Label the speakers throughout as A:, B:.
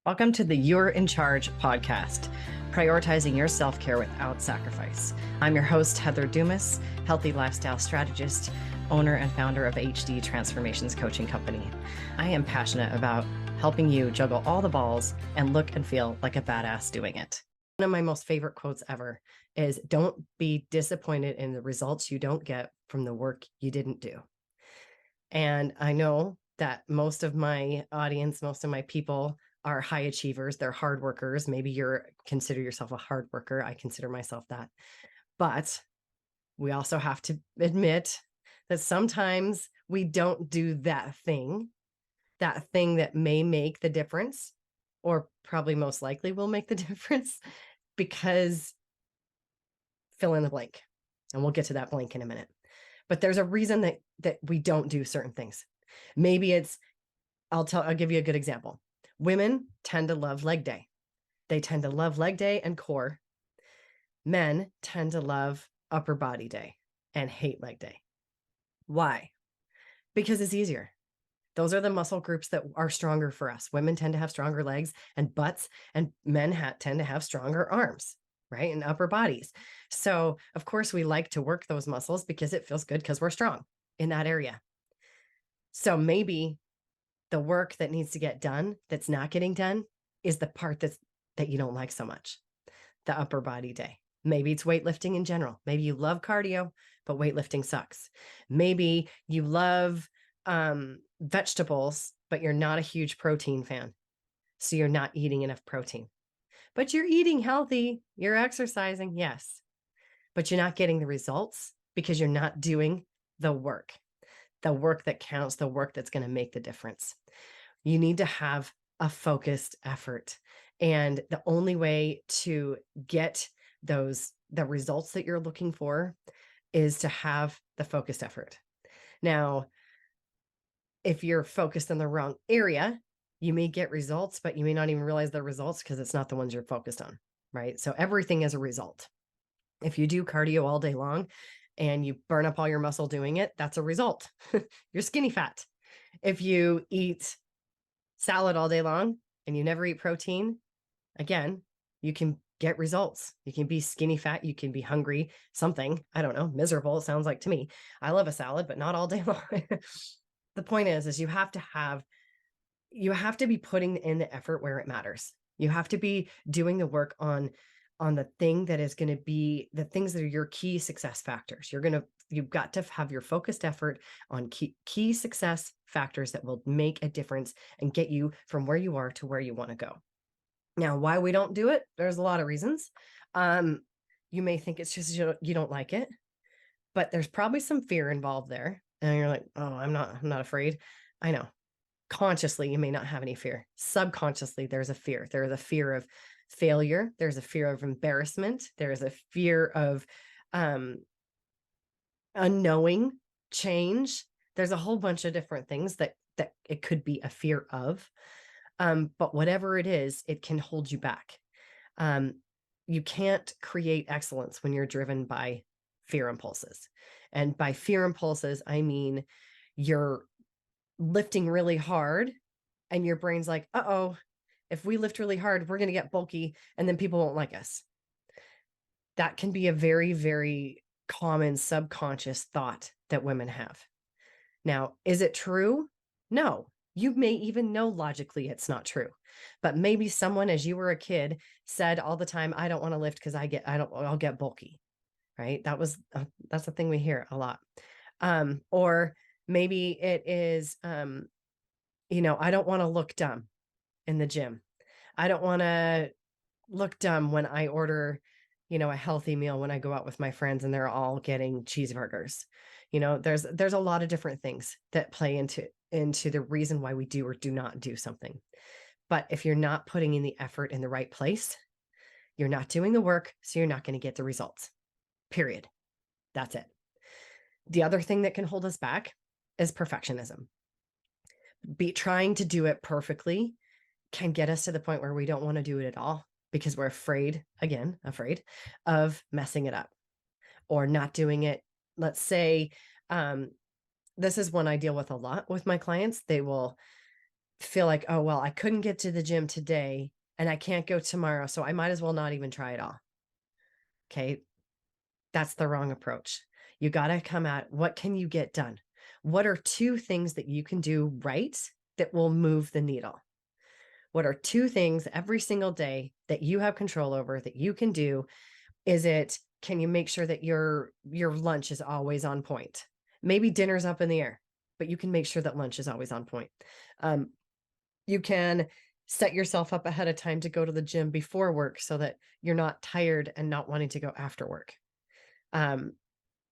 A: Welcome to the You're in Charge podcast, prioritizing your self-care without sacrifice. I'm your host, Heather Dumas, healthy lifestyle strategist, owner and founder of HD Transformations Coaching Company. I am passionate about helping you juggle all the balls and look and feel like a badass doing it. One of my most favorite quotes ever is, don't be disappointed in the results you don't get from the work you didn't do. And I know that most of my audience, most of my people are high achievers. They're hard workers. Maybe you consider yourself a hard worker. I consider myself that. But we also have to admit that sometimes we don't do that thing that may make the difference, or probably most likely will make the difference, because fill in the blank. And we'll get to that blank in a minute. But there's a reason that we don't do certain things. Maybe it's, I'll give you a good example. Women tend to love leg day. They tend to love leg day and core. Men tend to love upper body day and hate leg day. Why? Because it's easier. Those are the muscle groups that are stronger for us. Women tend to have stronger legs and butts, and men tend to have stronger arms, right? And upper bodies. So of course we like to work those muscles because it feels good because we're strong in that area. So maybe the work that needs to get done that's not getting done is the part that you don't like so much, the upper body day. Maybe it's weightlifting in general. Maybe you love cardio, but weightlifting sucks. Maybe you love vegetables, but you're not a huge protein fan. So you're not eating enough protein, but you're eating healthy. You're exercising. Yes, but you're not getting the results because you're not doing the work that counts, the work that's going to make the difference. You need to have a focused effort. And the only way to get the results that you're looking for is to have the focused effort. Now, if you're focused in the wrong area, you may get results, but you may not even realize the results because it's not the ones you're focused on, right? So everything is a result. If you do cardio all day long and you burn up all your muscle doing it, that's a result. You're skinny fat. If you eat salad all day long and you never eat protein, again, you can get results. You can be skinny fat. You can be hungry, something, I don't know, miserable. It sounds like to me. I love a salad, but not all day long. The point is you have to be putting in the effort where it matters. You have to be doing the work on the thing that is going to be the things that are your key success factors. You've got to have your focused effort on key success factors that will make a difference and get you from where you are to where you want to go. Now, why we don't do it, there's a lot of reasons. You may think it's just you don't like it, but there's probably some fear involved there. And you're like, oh, I'm not afraid. I know. Consciously, you may not have any fear. Subconsciously, there's a fear. There is a fear of failure. There's a fear of embarrassment. There is a fear of unknowing change. There's a whole bunch of different things that it could be a fear of. But whatever it is, it can hold you back. You can't create excellence when you're driven by fear impulses. And by fear impulses, I mean you're lifting really hard and your brain's like, uh-oh, if we lift really hard, we're going to get bulky and then people won't like us. That can be a very, very common subconscious thought that women have. Now, is it true? No. You may even know logically it's not true, but maybe someone, as you were a kid, said all the time, I don't want to lift because I'll get bulky, right? That's the thing we hear a lot. Or maybe it is, I don't want to look dumb in the gym. I don't want to look dumb when I order, a healthy meal when I go out with my friends and they're all getting cheeseburgers. There's a lot of different things that play into the reason why we do or do not do something. But if you're not putting in the effort in the right place, you're not doing the work, so you're not going to get the results. Period. That's it. The other thing that can hold us back is perfectionism. Trying to do it perfectly can get us to the point where we don't want to do it at all because we're afraid of messing it up or not doing it. Let's say, this is one I deal with a lot with my clients. They will feel like, oh, well, I couldn't get to the gym today and I can't go tomorrow, so I might as well not even try it all. Okay. That's the wrong approach. You got to come at what can you get done? What are two things that you can do right that will move the needle? What are two things every single day that you have control over that you can do? Can you make sure that your lunch is always on point? Maybe dinner's up in the air, but you can make sure that lunch is always on point. You can set yourself up ahead of time to go to the gym before work so that you're not tired and not wanting to go after work.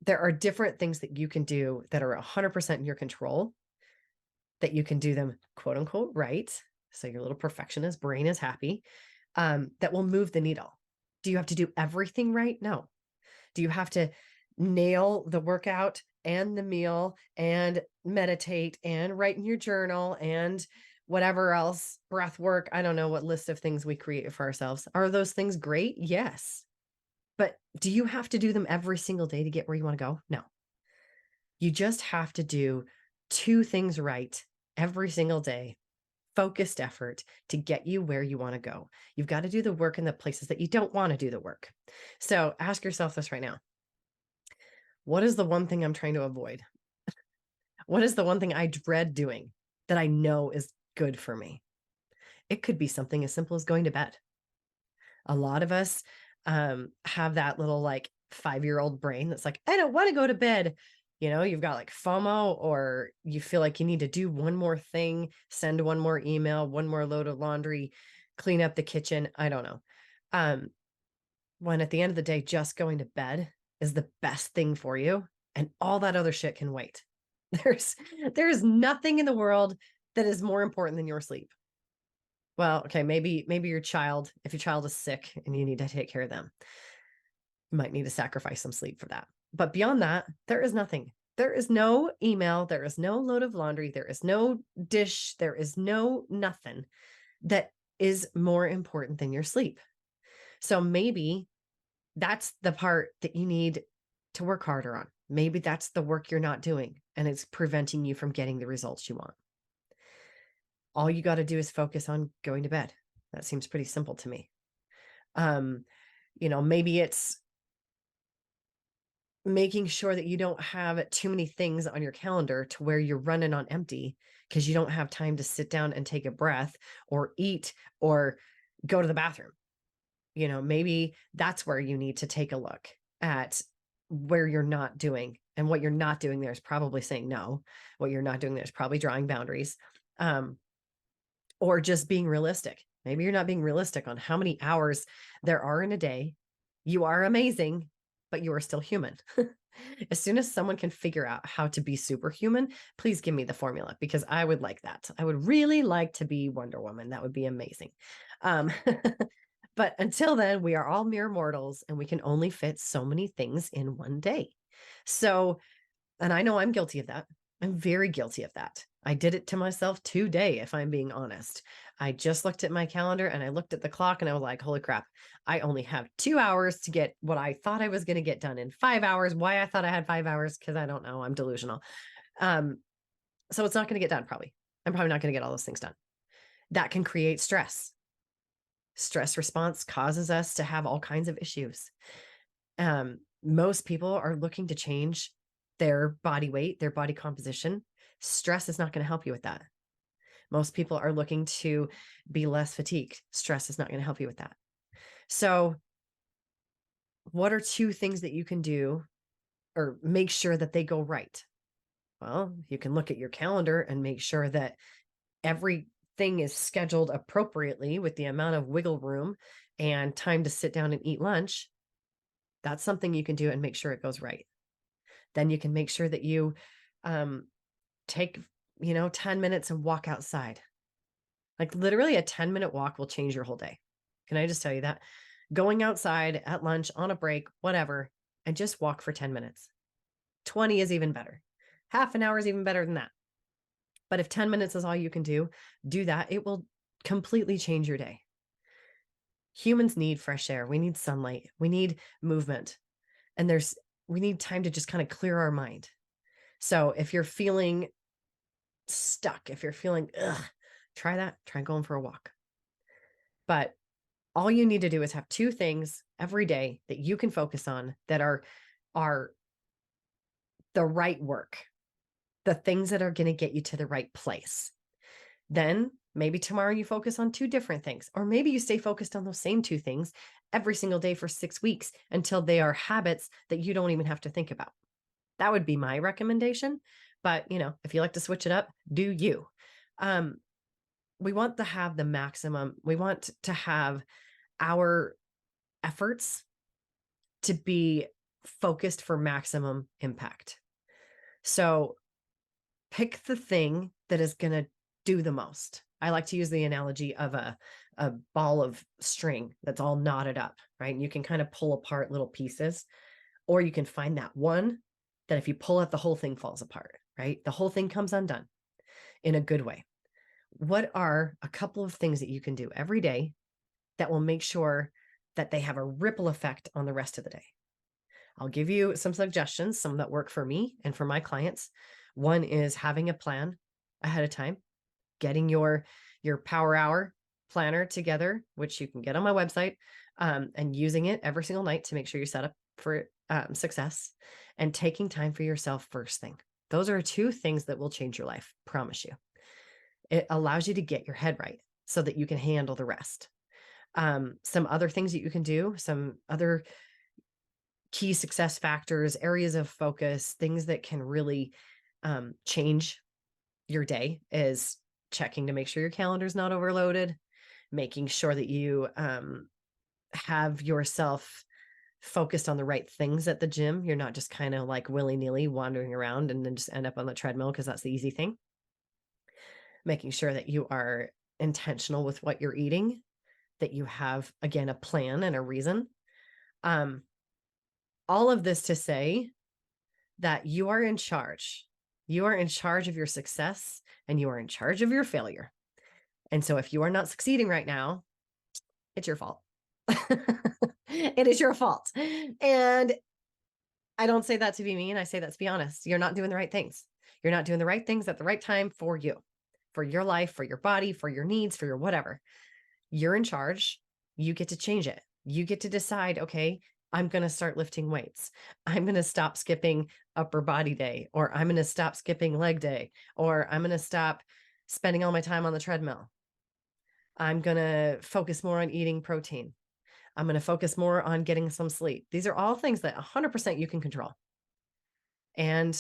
A: There are different things that you can do that are 100% in your control, that you can do them quote unquote right. So your little perfectionist brain is happy, that will move the needle. Do you have to do everything right? No. Do you have to nail the workout and the meal and meditate and write in your journal and whatever else, breath work? I don't know what list of things we create for ourselves. Are those things great? Yes. But do you have to do them every single day to get where you want to go? No. You just have to do two things right every single day, focused effort to get you where you want to go. You've got to do the work in the places that you don't want to do the work. So ask yourself this right now. What is the one thing I'm trying to avoid? What is the one thing I dread doing that I know is good for me? It could be something as simple as going to bed. A lot of us have that little like 5-year-old brain that's like, I don't want to go to bed. You've got like FOMO, or you feel like you need to do one more thing, send one more email, one more load of laundry, clean up the kitchen. I don't know. When at the end of the day, just going to bed is the best thing for you, and all that other shit can wait. There's nothing in the world that is more important than your sleep. Well, okay, maybe if your child is sick and you need to take care of them, you might need to sacrifice some sleep for that. But beyond that, there is nothing. There is no email, there is no load of laundry, there is no dish, there is no nothing that is more important than your sleep. So maybe that's the part that you need to work harder on. Maybe that's the work you're not doing, and it's preventing you from getting the results you want. All you got to do is focus on going to bed. That seems pretty simple to me. Maybe it's making sure that you don't have too many things on your calendar to where you're running on empty because you don't have time to sit down and take a breath or eat or go to the bathroom. Maybe that's where you need to take a look at where you're not doing, and what you're not doing there is probably saying no. What you're not doing there is probably drawing boundaries. Or just being realistic. Maybe you're not being realistic on how many hours there are in a day. You are amazing, but you are still human. As soon as someone can figure out how to be superhuman, please give me the formula, because I would like that. I would really like to be Wonder Woman. That would be amazing. But until then, we are all mere mortals, and we can only fit so many things in one day. So, and I know I'm guilty of that. I'm very guilty of that. I did it to myself today, if I'm being honest. I just looked at my calendar and I looked at the clock and I was like, holy crap, I only have 2 hours to get what I thought I was going to get done in 5 hours. Why I thought I had 5 hours? Because I don't know. I'm delusional. So it's not going to get done, probably. I'm probably not going to get all those things done. That can create stress. Stress response causes us to have all kinds of issues. Most people are looking to change their body weight, their body composition. Stress is not going to help you with that. Most people are looking to be less fatigued. Stress is not going to help you with that. So what are two things that you can do or make sure that they go right? Well, you can look at your calendar and make sure that everything is scheduled appropriately with the amount of wiggle room and time to sit down and eat lunch. That's something you can do and make sure it goes right. Then you can make sure that you take 10 minutes and walk outside. Like literally a 10-minute walk will change your whole day. Can I just tell you that? Going outside at lunch, on a break, whatever, and just walk for 10 minutes. 20 is even better. Half an hour is even better than that. But if 10 minutes is all you can do that. It will completely change your day. Humans need fresh air. We need sunlight. We need movement. And we need time to just kind of clear our mind. So if you're feeling stuck, if you're feeling Try that. Try going for a walk. But all you need to do is have two things every day that you can focus on that are the right work, the things that are going to get you to the right place. Then maybe tomorrow you focus on two different things, or maybe you stay focused on those same two things every single day for 6 weeks until they are habits that you don't even have to think about. That would be my recommendation. But, if you like to switch it up, do you. We want to have the maximum. We want to have our efforts to be focused for maximum impact. So pick the thing that is going to do the most. I like to use the analogy of a ball of string that's all knotted up, right? And you can kind of pull apart little pieces, or you can find that one that if you pull it, the whole thing falls apart, right? The whole thing comes undone in a good way. What are a couple of things that you can do every day that will make sure that they have a ripple effect on the rest of the day? I'll give you some suggestions, some that work for me and for my clients. One is having a plan ahead of time, getting your power hour planner together, which you can get on my website, and using it every single night to make sure you're set up for success, and taking time for yourself first thing. Those are two things that will change your life, promise you. It allows you to get your head right so that you can handle the rest. Some other things that you can do, some other key success factors, areas of focus, things that can really change your day is checking to make sure your calendar is not overloaded, making sure that you have yourself focused on the right things at the gym. You're not just kind of like willy-nilly wandering around and then just end up on the treadmill because that's the easy thing. Making sure that you are intentional with what you're eating, that you have, again, a plan and a reason. All of this to say that you are in charge. You are in charge of your success and you are in charge of your failure. And so if you are not succeeding right now, it's your fault. It is your fault. And I don't say that to be mean. I say that to be honest. You're not doing the right things. You're not doing the right things at the right time for you, for your life, for your body, for your needs, for your whatever. You're in charge. You get to change it. You get to decide, okay, I'm going to start lifting weights. I'm going to stop skipping upper body day, or I'm going to stop skipping leg day, or I'm going to stop spending all my time on the treadmill. I'm going to focus more on eating protein. I'm going to focus more on getting some sleep. These are all things that 100% you can control. And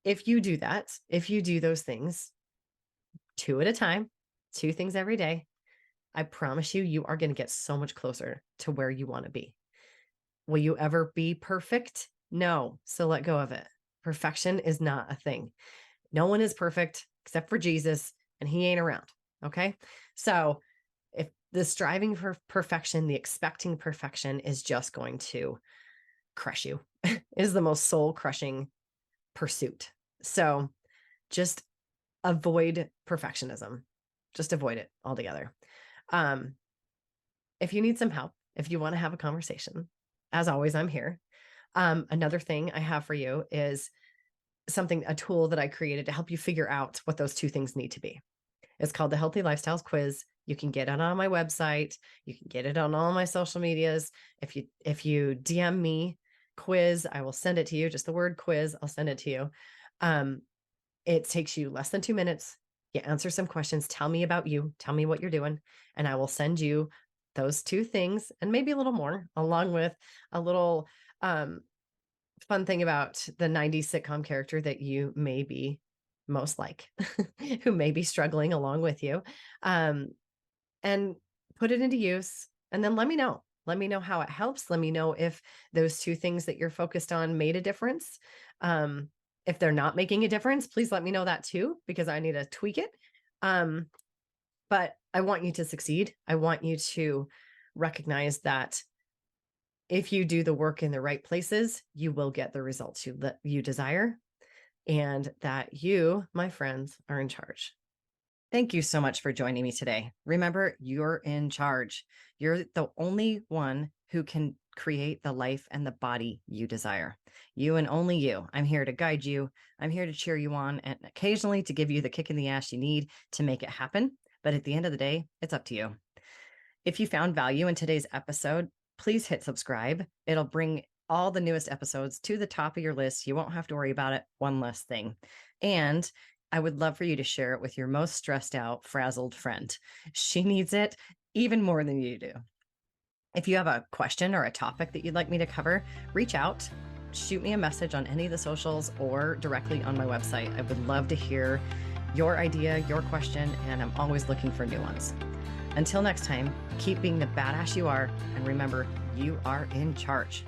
A: if you do that, if you do those things 2 at a time, 2 things every day, I promise you, you are going to get so much closer to where you want to be. Will you ever be perfect? No. So let go of it. Perfection is not a thing. No one is perfect except for Jesus, and he ain't around. Okay. So if the striving for perfection, the expecting perfection is just going to crush you. It is the most soul crushing pursuit. So just avoid perfectionism. Just avoid it altogether. If you need some help, if you want to have a conversation, as always, I'm here. Another thing I have for you is a tool that I created to help you figure out what those 2 things need to be. It's called the Healthy Lifestyles Quiz. You can get it on my website. You can get it on all my social medias. If you DM me quiz, I will send it to you. Just the word quiz, I'll send it to you. It takes you less than 2 minutes. You answer some questions. Tell me about you. Tell me what you're doing. And I will send you those 2 things and maybe a little more, along with a little fun thing about the 90s sitcom character that you may be most like, who may be struggling along with you, and put it into use. And then let me know. Let me know how it helps. Let me know if those 2 things that you're focused on made a difference. If they're not making a difference, please let me know that too, because I need to tweak it. But I want you to succeed. I want you to recognize that if you do the work in the right places, you will get the results you desire, and that you, my friends, are in charge. Thank you so much for joining me today. Remember, you're in charge. You're the only one who can create the life and the body you desire. You and only you. I'm here to guide you. I'm here to cheer you on and occasionally to give you the kick in the ass you need to make it happen. But at the end of the day, it's up to you. If you found value in today's episode, please hit subscribe. It'll bring all the newest episodes to the top of your list. You won't have to worry about it. One less thing. And I would love for you to share it with your most stressed out, frazzled friend. She needs it even more than you do. If you have a question or a topic that you'd like me to cover, reach out, shoot me a message on any of the socials or directly on my website. I would love to hear your idea, your question, and I'm always looking for new ones. Until next time, keep being the badass you are, and remember, you are in charge.